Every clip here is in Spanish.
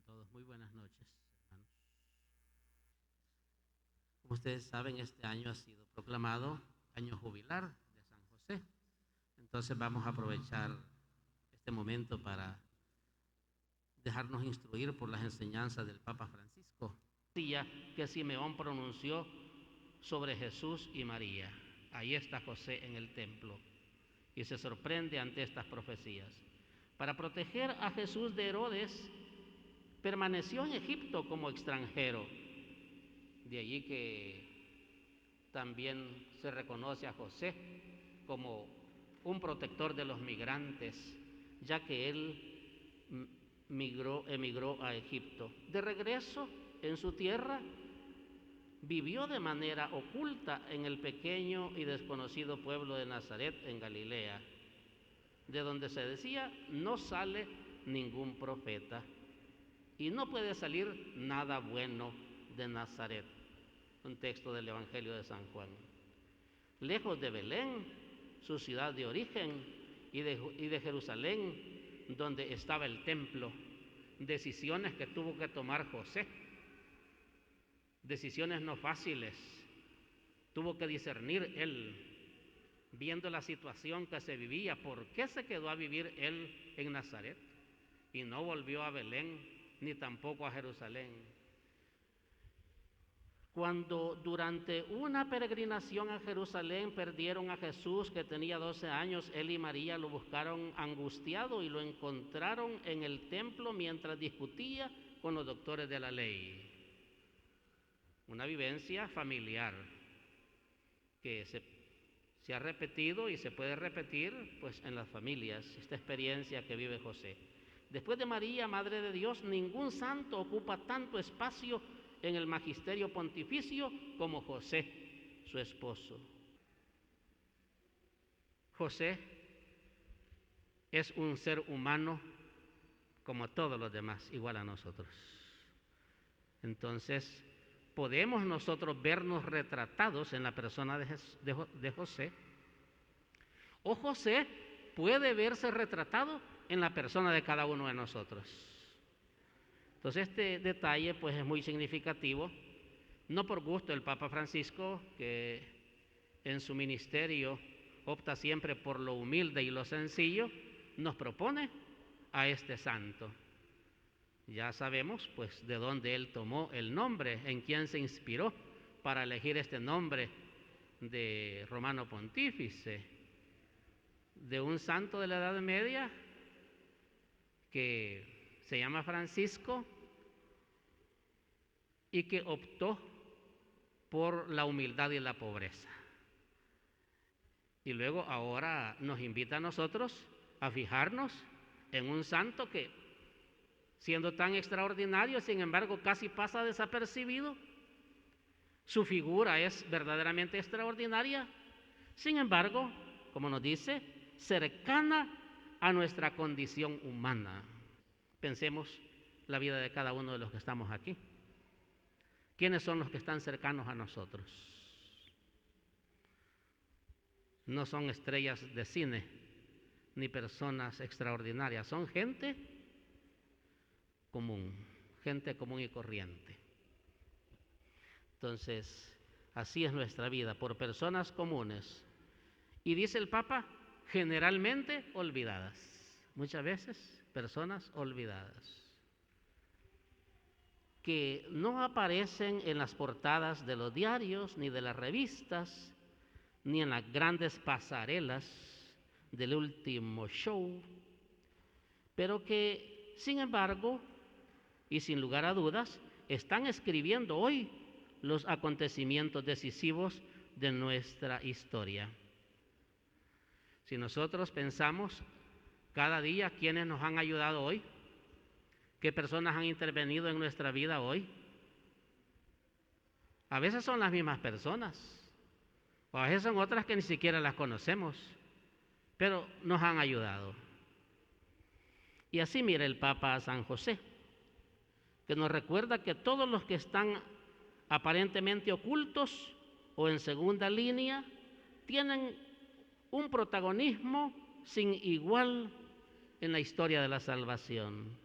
Todos muy buenas noches, hermanos. Como ustedes saben, este año ha sido proclamado año jubilar de San José. Entonces vamos a aprovechar este momento para dejarnos instruir por las enseñanzas del Papa Francisco. Que Simeón pronunció sobre Jesús y María. Ahí está José en el templo y se sorprende ante estas profecías. Para proteger a Jesús de Herodes, permaneció en Egipto como extranjero. De allí que también se reconoce a José como un protector de los migrantes, ya que él emigró a Egipto. De regreso en su tierra, vivió de manera oculta en el pequeño y desconocido pueblo de Nazaret en Galilea, de donde se decía: no sale ningún profeta y no puede salir nada bueno de Nazaret. Un texto del Evangelio de San Juan. Lejos de Belén, su ciudad de origen, y de Jerusalén, donde estaba el templo. Decisiones que tuvo que tomar José, decisiones no fáciles. Tuvo que discernir él, viendo la situación que se vivía. ¿Por qué se quedó a vivir él en Nazaret y no volvió a Belén ni tampoco a Jerusalén? Cuando durante una peregrinación a Jerusalén perdieron a Jesús, que tenía 12 años, él y María lo buscaron angustiado y lo encontraron en el templo mientras discutía con los doctores de la ley. Una vivencia familiar que se ha repetido y se puede repetir pues en las familias, esta experiencia que vive José. Después de María, Madre de Dios, ningún santo ocupa tanto espacio en el magisterio pontificio como José, su esposo. José es un ser humano como todos los demás, igual a nosotros. Entonces, podemos nosotros vernos retratados en la persona de José, o José puede verse retratado en la persona de cada uno de nosotros. Entonces este detalle pues es muy significativo, no por gusto del Papa Francisco, que en su ministerio opta siempre por lo humilde y lo sencillo, nos propone a este santo. Ya sabemos pues de dónde él tomó el nombre, en quién se inspiró para elegir este nombre de Romano Pontífice, de un santo de la Edad Media que se llama Francisco y que optó por la humildad y la pobreza. Y luego ahora nos invita a nosotros a fijarnos en un santo que, siendo tan extraordinario, sin embargo casi pasa desapercibido. Su figura es verdaderamente extraordinaria, sin embargo, como nos dice, cercana a nuestra condición humana. Pensemos la vida de cada uno de los que estamos aquí. ¿Quiénes son los que están cercanos a nosotros? No son estrellas de cine ni personas extraordinarias, son gente común y corriente. Entonces, así es nuestra vida, por personas comunes. Y dice el Papa, generalmente olvidadas. Muchas veces, personas olvidadas, que no aparecen en las portadas de los diarios, ni de las revistas, ni en las grandes pasarelas del último show, pero que, sin embargo, y sin lugar a dudas, están escribiendo hoy los acontecimientos decisivos de nuestra historia. Si nosotros pensamos cada día quiénes nos han ayudado hoy, qué personas han intervenido en nuestra vida hoy, a veces son las mismas personas, o a veces son otras que ni siquiera las conocemos, pero nos han ayudado. Y así mira el Papa a San José, que nos recuerda que todos los que están aparentemente ocultos o en segunda línea tienen un protagonismo sin igual en la historia de la salvación.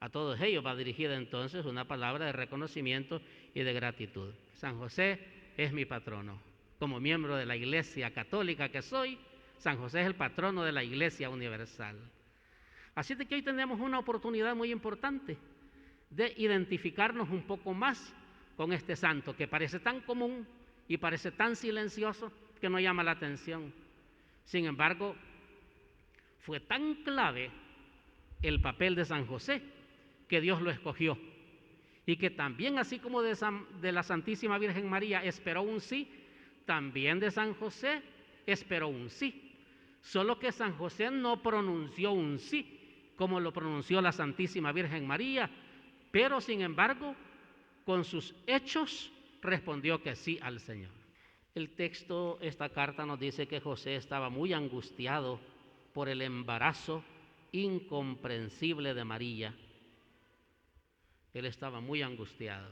A todos ellos va dirigida entonces una palabra de reconocimiento y de gratitud. San José es mi patrono. Como miembro de la Iglesia Católica que soy, San José es el patrono de la Iglesia Universal. Así de que hoy tenemos una oportunidad muy importante de identificarnos un poco más con este santo que parece tan común y parece tan silencioso que no llama la atención. Sin embargo, fue tan clave el papel de San José que Dios lo escogió y que también, así como de la Santísima Virgen María esperó un sí, también de San José esperó un sí. Solo que San José no pronunció un sí como lo pronunció la Santísima Virgen María, pero sin embargo, con sus hechos respondió que sí al Señor. El texto, esta carta nos dice que José estaba muy angustiado por el embarazo incomprensible de María. Él estaba muy angustiado,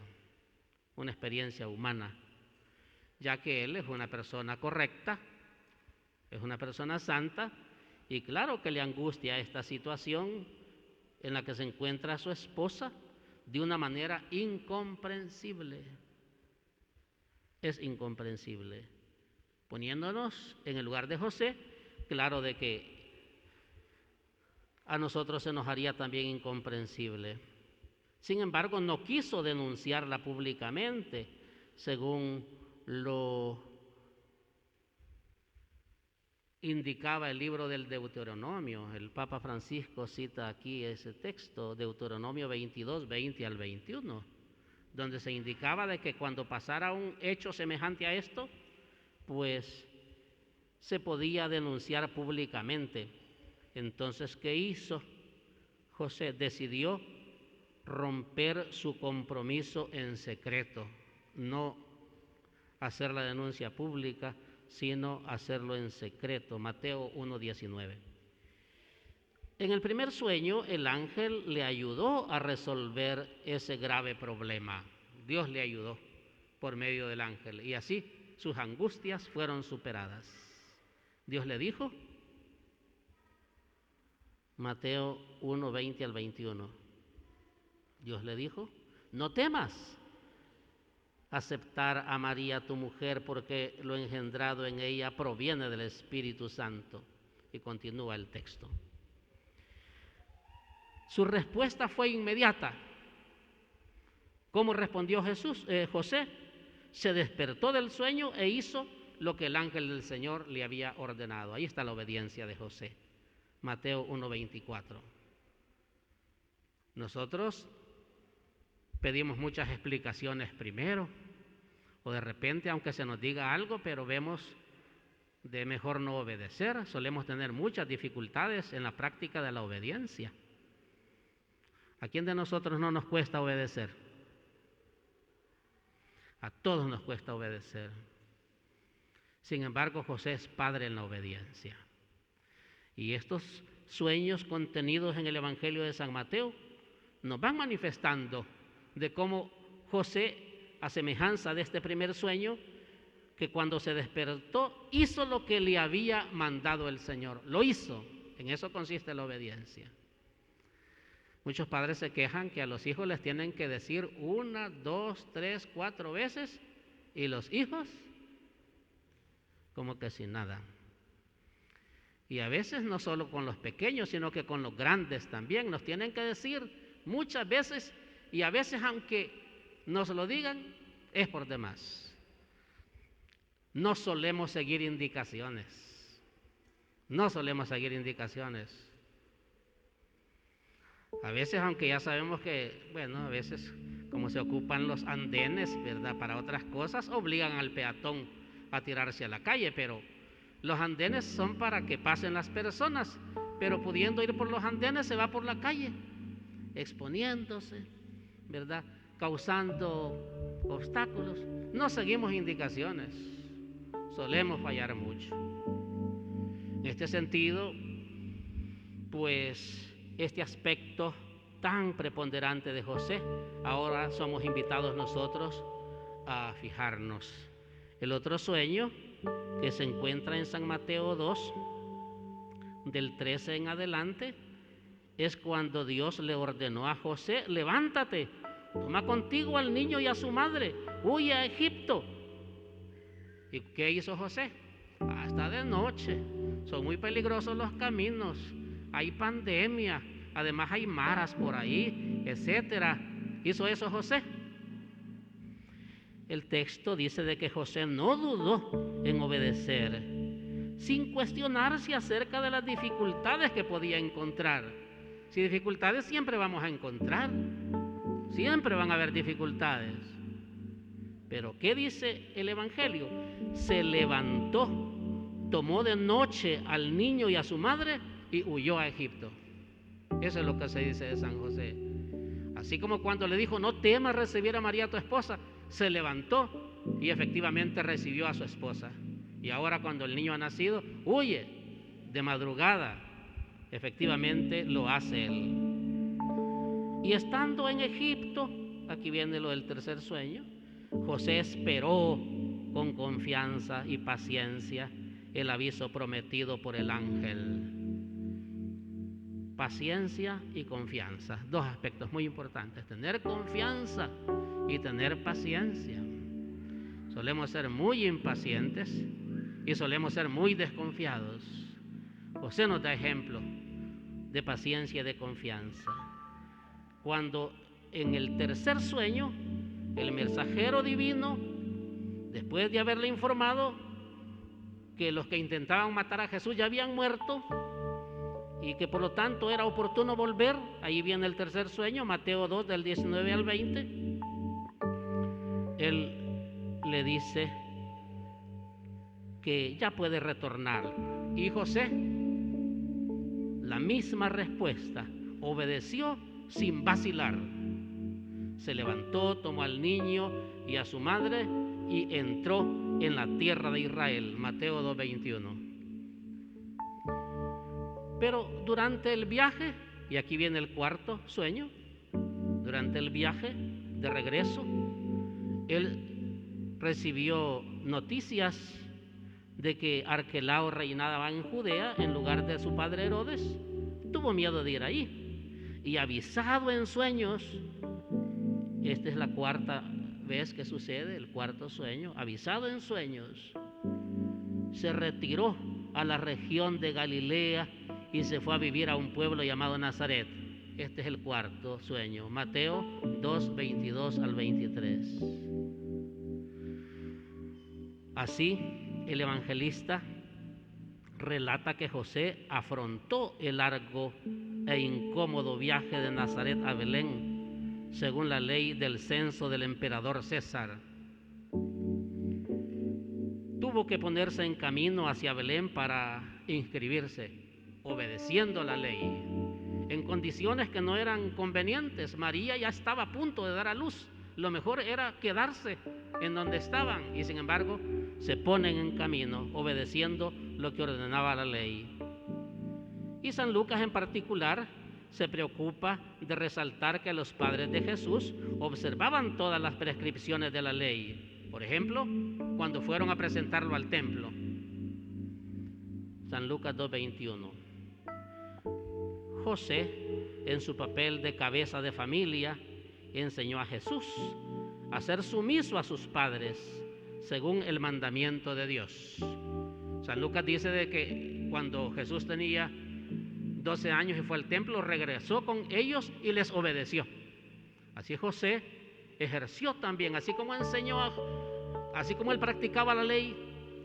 una experiencia humana, ya que él es una persona correcta, es una persona santa, y claro que le angustia esta situación en la que se encuentra su esposa de una manera incomprensible. Es incomprensible. Poniéndonos en el lugar de José, claro de que a nosotros se nos haría también incomprensible. Sin embargo, no quiso denunciarla públicamente, según lo indicaba el libro del Deuteronomio. El Papa Francisco cita aquí ese texto, Deuteronomio 22, 20 al 21, donde se indicaba de que cuando pasara un hecho semejante a esto, pues se podía denunciar públicamente. Entonces, ¿qué hizo José? Decidió romper su compromiso en secreto, no hacer la denuncia pública, sino hacerlo en secreto. Mateo 1:19. En el primer sueño, el ángel le ayudó a resolver ese grave problema. Dios le ayudó por medio del ángel y así sus angustias fueron superadas. Dios le dijo, Mateo 1:20 al 21. Dios le dijo, no temas aceptar a María tu mujer, porque lo engendrado en ella proviene del Espíritu Santo. Y continúa el texto. Su respuesta fue inmediata. ¿Cómo respondió José? Se despertó del sueño e hizo lo que el ángel del Señor le había ordenado. Ahí está la obediencia de José. Mateo 1:24. Nosotros pedimos muchas explicaciones primero, o de repente, aunque se nos diga algo, pero vemos de mejor no obedecer. Solemos tener muchas dificultades en la práctica de la obediencia. ¿A quién de nosotros no nos cuesta obedecer? A todos nos cuesta obedecer. Sin embargo, José es padre en la obediencia. Y estos sueños contenidos en el Evangelio de San Mateo nos van manifestando de cómo José, a semejanza de este primer sueño, que cuando se despertó hizo lo que le había mandado el Señor. Lo hizo. En eso consiste la obediencia. Muchos padres se quejan que a los hijos les tienen que decir 1, 2, 3, 4 veces, y los hijos como que sin nada. Y a veces no solo con los pequeños, sino que con los grandes también nos tienen que decir muchas veces, y a veces aunque nos lo digan, es por demás. No solemos seguir indicaciones. No solemos seguir indicaciones. A veces, aunque ya sabemos que, bueno, a veces como se ocupan los andenes, ¿verdad?, para otras cosas, obligan al peatón a tirarse a la calle, pero los andenes son para que pasen las personas, pero pudiendo ir por los andenes se va por la calle, exponiéndose, ¿verdad?, causando obstáculos. No seguimos indicaciones, solemos fallar mucho. En este sentido, pues este aspecto tan preponderante de José, ahora somos invitados nosotros a fijarnos. El otro sueño que se encuentra en San Mateo 2, del 13 en adelante, es cuando Dios le ordenó a José: levántate, toma contigo al niño y a su madre, huye a Egipto. ¿Y qué hizo José? Hasta de noche, son muy peligrosos los caminos, hay pandemia, además hay maras por ahí, etcétera. ¿Hizo eso José? El texto dice de que José no dudó en obedecer, sin cuestionarse acerca de las dificultades que podía encontrar. Si dificultades siempre vamos a encontrar, siempre van a haber dificultades. Pero ¿qué dice el Evangelio? Se levantó, tomó de noche al niño y a su madre y huyó a Egipto. Eso es lo que se dice de San José. Así como cuando le dijo: no temas recibir a María tu esposa, se levantó y efectivamente recibió a su esposa. Y ahora, cuando el niño ha nacido, huye de madrugada. Efectivamente lo hace él. Y estando en Egipto, aquí viene lo del tercer sueño, José esperó con confianza y paciencia el aviso prometido por el ángel. Paciencia y confianza, dos aspectos muy importantes: tener confianza y tener paciencia. Solemos ser muy impacientes y solemos ser muy desconfiados. José nos da ejemplo de paciencia y de confianza. Cuando en el tercer sueño, el mensajero divino, después de haberle informado que los que intentaban matar a Jesús ya habían muerto y que por lo tanto era oportuno volver, ahí viene el tercer sueño, Mateo 2 del 19 al 20, él le dice que ya puede retornar. Y José, la misma respuesta, obedeció sin vacilar. Se levantó, tomó al niño y a su madre y entró en la tierra de Israel. Mateo 2:21. Pero durante el viaje, y aquí viene el cuarto sueño, durante el viaje de regreso, él recibió noticias de que Arquelao reinaba en Judea en lugar de su padre Herodes. Tuvo miedo de ir ahí. Y avisado en sueños, esta es la cuarta vez que sucede, el cuarto sueño, avisado en sueños, se retiró a la región de Galilea y se fue a vivir a un pueblo llamado Nazaret. Este es el cuarto sueño, Mateo 2, 22 al 23. Así, el evangelista relata que José afrontó el largo e incómodo viaje de Nazaret a Belén, según la ley del censo del emperador César. Tuvo que ponerse en camino hacia Belén para inscribirse, obedeciendo la ley, en condiciones que no eran convenientes. María ya estaba a punto de dar a luz. Lo mejor era quedarse en donde estaban, y sin embargo se ponen en camino obedeciendo lo que ordenaba la ley. Y San Lucas en particular se preocupa de resaltar que los padres de Jesús observaban todas las prescripciones de la ley. Por ejemplo, cuando fueron a presentarlo al templo. San Lucas 2:21. José, en su papel de cabeza de familia, enseñó a Jesús a ser sumiso a sus padres según el mandamiento de Dios. San Lucas dice de que cuando Jesús tenía 12 años y fue al templo, regresó con ellos y les obedeció. Así José ejerció también, así como enseñó, así como él practicaba la ley,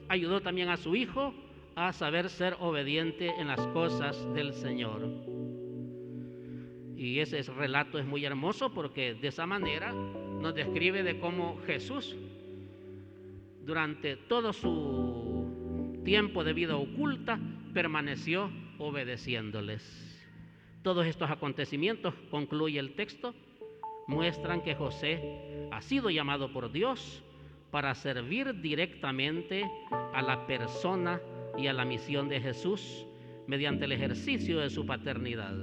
ayudó también a su hijo a saber ser obediente en las cosas del Señor. Y ese relato es muy hermoso porque de esa manera nos describe de cómo Jesús, durante todo su tiempo de vida oculta, permaneció obedeciéndoles. Todos estos acontecimientos, concluye el texto, muestran que José ha sido llamado por Dios para servir directamente a la persona y a la misión de Jesús mediante el ejercicio de su paternidad.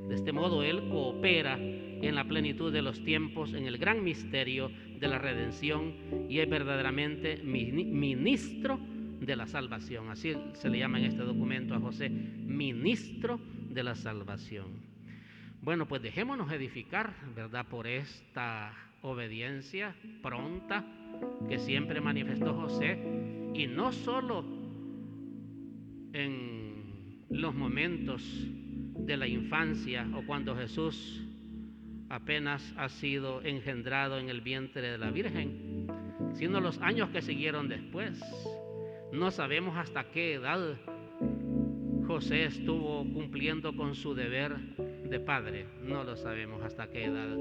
De este modo él coopera en la plenitud de los tiempos en el gran misterio de la redención y es verdaderamente ministro de la salvación. Así se le llama en este documento a José, ministro de la salvación. Bueno, pues dejémonos edificar, ¿verdad?, por esta obediencia pronta que siempre manifestó José, y no solo en los momentos de la infancia o cuando Jesús apenas ha sido engendrado en el vientre de la Virgen, sino los años que siguieron después. No sabemos hasta qué edad José estuvo cumpliendo con su deber de padre, no lo sabemos hasta qué edad.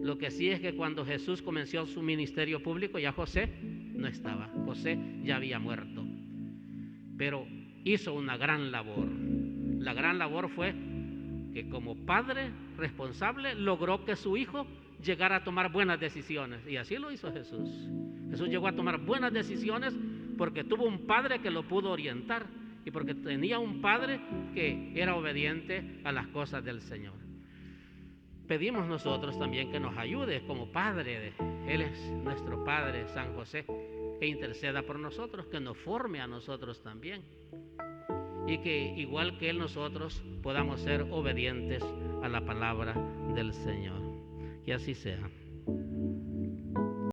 Lo que sí es que cuando Jesús comenzó su ministerio público, ya José no estaba, José ya había muerto, pero hizo una gran labor. La gran labor fue que como padre responsable logró que su hijo llegara a tomar buenas decisiones, y así lo hizo Jesús. Jesús llegó a tomar buenas decisiones porque tuvo un padre que lo pudo orientar y porque tenía un padre que era obediente a las cosas del Señor. Pedimos nosotros también que nos ayude como padre. Él es nuestro Padre, San José, que interceda por nosotros, que nos forme a nosotros también, y que igual que Él, nosotros podamos ser obedientes a la palabra del Señor. Que así sea.